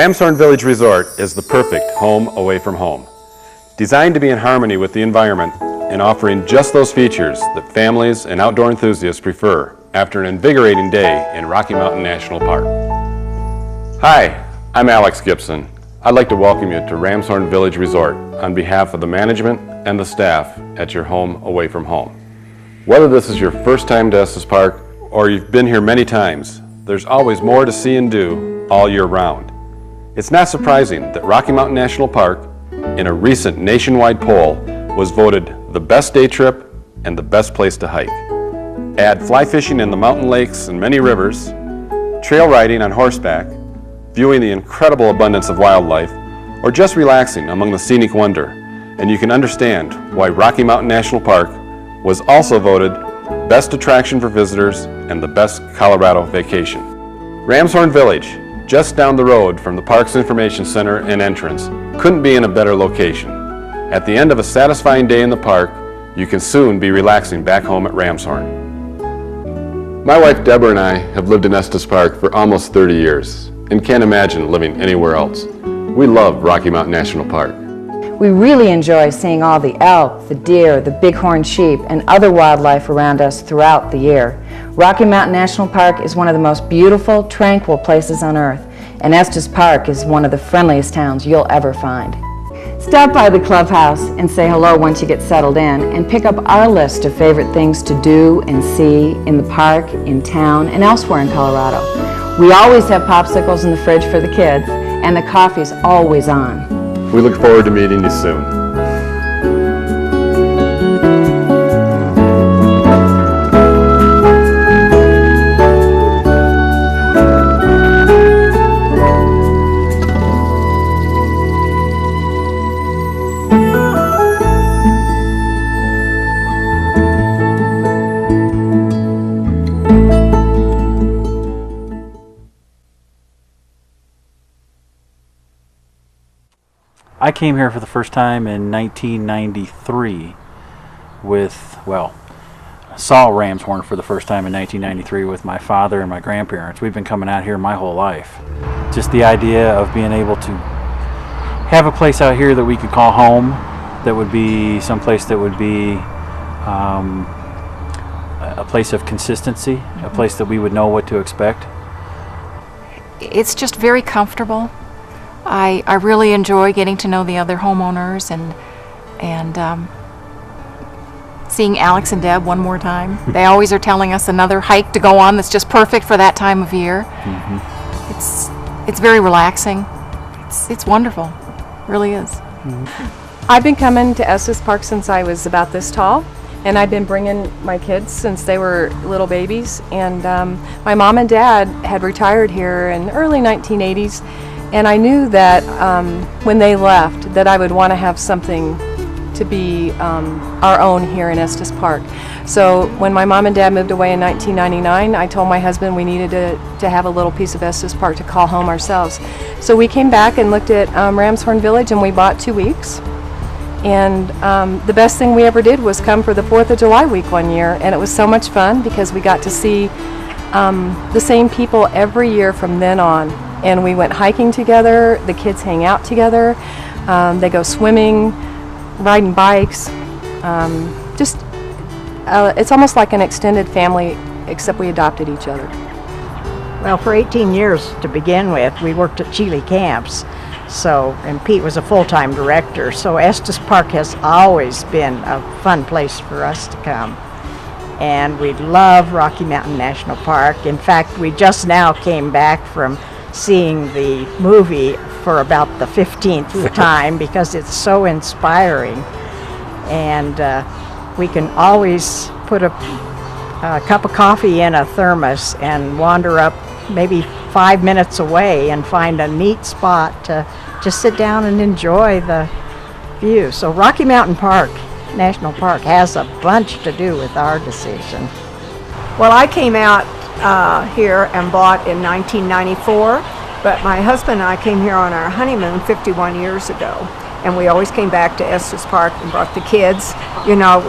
Ramshorn Village Resort is the perfect home away from home. Designed to be in harmony with the environment and offering just those features that families and outdoor enthusiasts prefer after an invigorating day in Rocky Mountain National Park. Hi, I'm Alex Gibson. I'd like to welcome you to Ramshorn Village Resort on behalf of the management and the staff at your home away from home. Whether this is your first time to Estes Park or you've been here many times, there's always more to see and do all year round. It's not surprising that Rocky Mountain National Park, in a recent nationwide poll, was voted the best day trip and the best place to hike. Add fly fishing in the mountain lakes and many rivers, trail riding on horseback, viewing the incredible abundance of wildlife, or just relaxing among the scenic wonder, and you can understand why Rocky Mountain National Park was also voted best attraction for visitors and the best Colorado vacation. Ramshorn Village, just down the road from the Parks Information Center and entrance, couldn't be in a better location. At the end of a satisfying day in the park, you can soon be relaxing back home at Ramshorn. My wife Deborah and I have lived in Estes Park for almost 30 years and can't imagine living anywhere else. We love Rocky Mountain National Park. We really enjoy seeing all the elk, the deer, the bighorn sheep, and other wildlife around us throughout the year. Rocky Mountain National Park is one of the most beautiful, tranquil places on earth, and Estes Park is one of the friendliest towns you'll ever find. Stop by the clubhouse and say hello once you get settled in, and pick up our list of favorite things to do and see in the park, in town, and elsewhere in Colorado. We always have popsicles in the fridge for the kids, and the coffee's always on. We look forward to meeting you soon. I came here for the first time in 1993 saw Ramshorn for the first time in 1993 with my father and my grandparents. We've been coming out here my whole life. Just the idea of being able to have a place out here that we could call home, that would be someplace that would be a place of consistency, a place that we would know what to expect. It's just very comfortable. I really enjoy getting to know the other homeowners and seeing Alex and Deb one more time. They always are telling us another hike to go on that's just perfect for that time of year. It's very relaxing. It's wonderful. It really is. I've been coming to Estes Park since I was about this tall, and I've been bringing my kids since they were little babies. And my mom and dad had retired here in the early 1980s. And I knew that when they left that I would want to have something to be our own here in Estes Park. So when my mom and dad moved away in 1999, I told my husband we needed to have a little piece of Estes Park to call home ourselves. So we came back and looked at Ramshorn Village, and we bought 2 weeks. And the best thing we ever did was come for the 4th of July week one year, and it was so much fun because we got to see the same people every year from then on. And we went hiking together, the kids hang out together, they go swimming, riding bikes. It's almost like an extended family, except we adopted each other. Well, for 18 years to begin with, we worked at Chile camps. And Pete was a full-time director, so Estes Park has always been a fun place for us to come. And we love Rocky Mountain National Park. In fact, we just now came back from seeing the movie for about the 15th time because it's so inspiring. And we can always put a cup of coffee in a thermos and wander up maybe 5 minutes away and find a neat spot to just sit down and enjoy the view. So Rocky Mountain National Park has a bunch to do with our decision. Well, I came out here and bought in 1994, but my husband and I came here on our honeymoon 51 years ago. and we always came back to Estes Park and brought the kids. You know,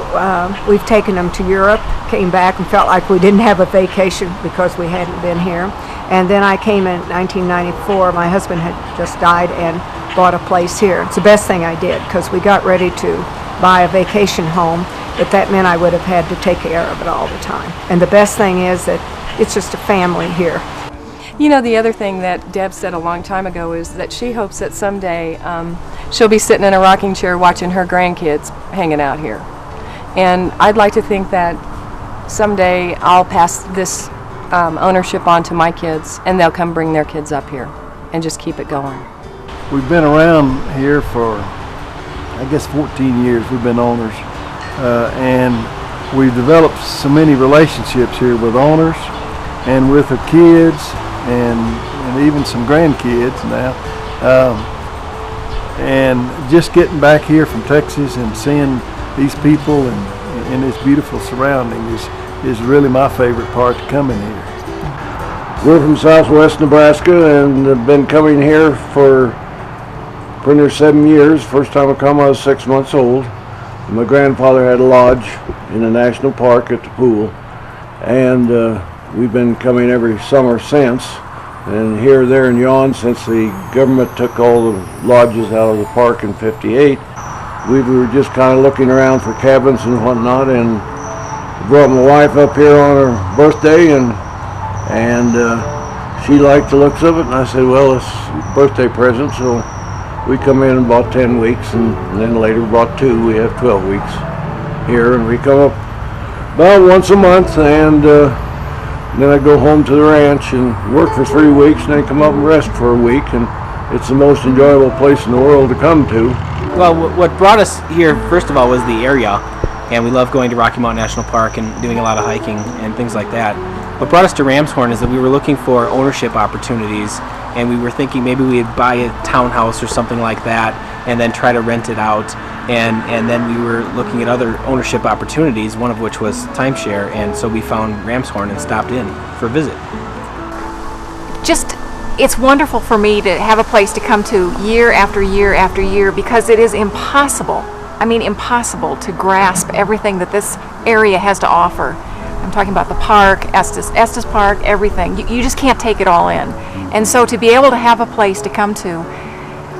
we've taken them to Europe, came back and felt like we didn't have a vacation because we hadn't been here. And then I came in 1994. My husband had just died and bought a place here. It's the best thing I did because we got ready to buy a vacation home, but that meant I would have had to take care of it all the time. And the best thing is that it's just a family here. You know, the other thing that Deb said a long time ago is that she hopes that someday she'll be sitting in a rocking chair watching her grandkids hanging out here. And I'd like to think that someday I'll pass this ownership on to my kids, and they'll come bring their kids up here and just keep it going. We've been around here for, I guess, 14 years. We've been owners, and we've developed so many relationships here with owners and with the kids and even some grandkids now. And just getting back here from Texas and seeing these people and in this beautiful surrounding is really my favorite part to come in here. We're from southwest Nebraska and have been coming here for pretty near 7 years. First time I come, I was 6 months old. My grandfather had a lodge in a national park at the pool, and we've been coming every summer since. And here, there, and yon, since the government took all the lodges out of the park in '58, we were just kind of looking around for cabins and whatnot, and brought my wife up here on her birthday, and she liked the looks of it, and I said, well, it's a birthday present, so we come in about 10 weeks, and then later brought 2. We have 12 weeks here, and we come up about once a month, and then I go home to the ranch and work for 3 weeks, and then come up and rest for a week, and it's the most enjoyable place in the world to come to. Well, what brought us here, first of all, was the area, and we love going to Rocky Mountain National Park and doing a lot of hiking and things like that. What brought us to Ramshorn is that we were looking for ownership opportunities, and we were thinking maybe we'd buy a townhouse or something like that and then try to rent it out, and then we were looking at other ownership opportunities, one of which was timeshare, and so we found Ramshorn and stopped in for a visit. It's wonderful for me to have a place to come to year after year after year, because it is impossible, I mean impossible, to grasp everything that this area has to offer. I'm talking about the park, Estes Park, everything. You just can't take it all in. And so to be able to have a place to come to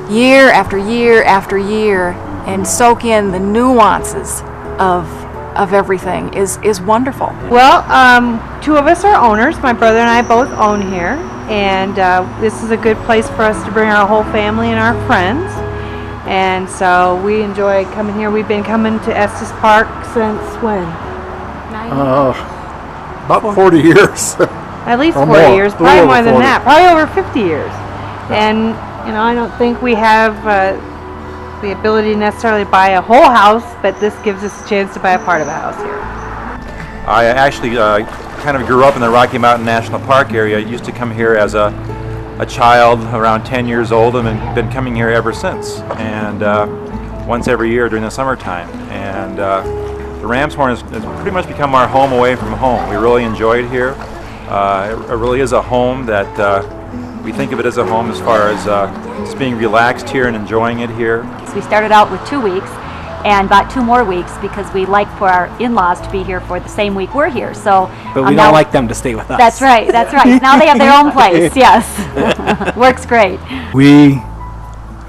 year after year after year and soak in the nuances of everything is wonderful. Well, 2 of us are owners. My brother and I both own here, and this is a good place for us to bring our whole family and our friends. And so we enjoy coming here. We've been coming to Estes Park since when? About 40 years. At least Or 40 more. years, A probably little more over than 40. that, probably over 50 years. And you know, I don't think we have the ability to necessarily buy a whole house, but this gives us a chance to buy a part of a house here. I actually kind of grew up in the Rocky Mountain National Park area. I used to come here as a child, around 10 years old, and been coming here ever since. And once every year during the summertime. And the Ramshorn has pretty much become our home away from home. We really enjoy it here. It really is a home that we think of it as a home as far as just being relaxed here and enjoying it here. So we started out with 2 weeks and bought 2 more weeks because we like for our in-laws to be here for the same week we're here. So, but we don't like them to stay with us. That's right, that's right. Now they have their own place, yes. Works great. We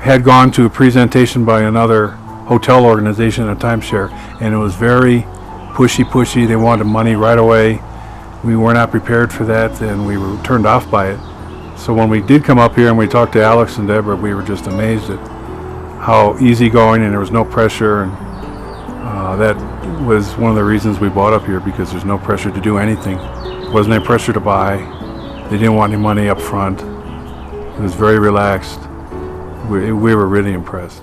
had gone to a presentation by another hotel organization, a timeshare, and it was very pushy. They wanted money right away. We were not prepared for that, and we were turned off by it. So when we did come up here and we talked to Alex and Deborah, we were just amazed at how easygoing, and there was no pressure, and that was one of the reasons we bought up here, because there's no pressure to do anything. There wasn't any pressure to buy. They didn't want any money up front. It was very relaxed. We were really impressed.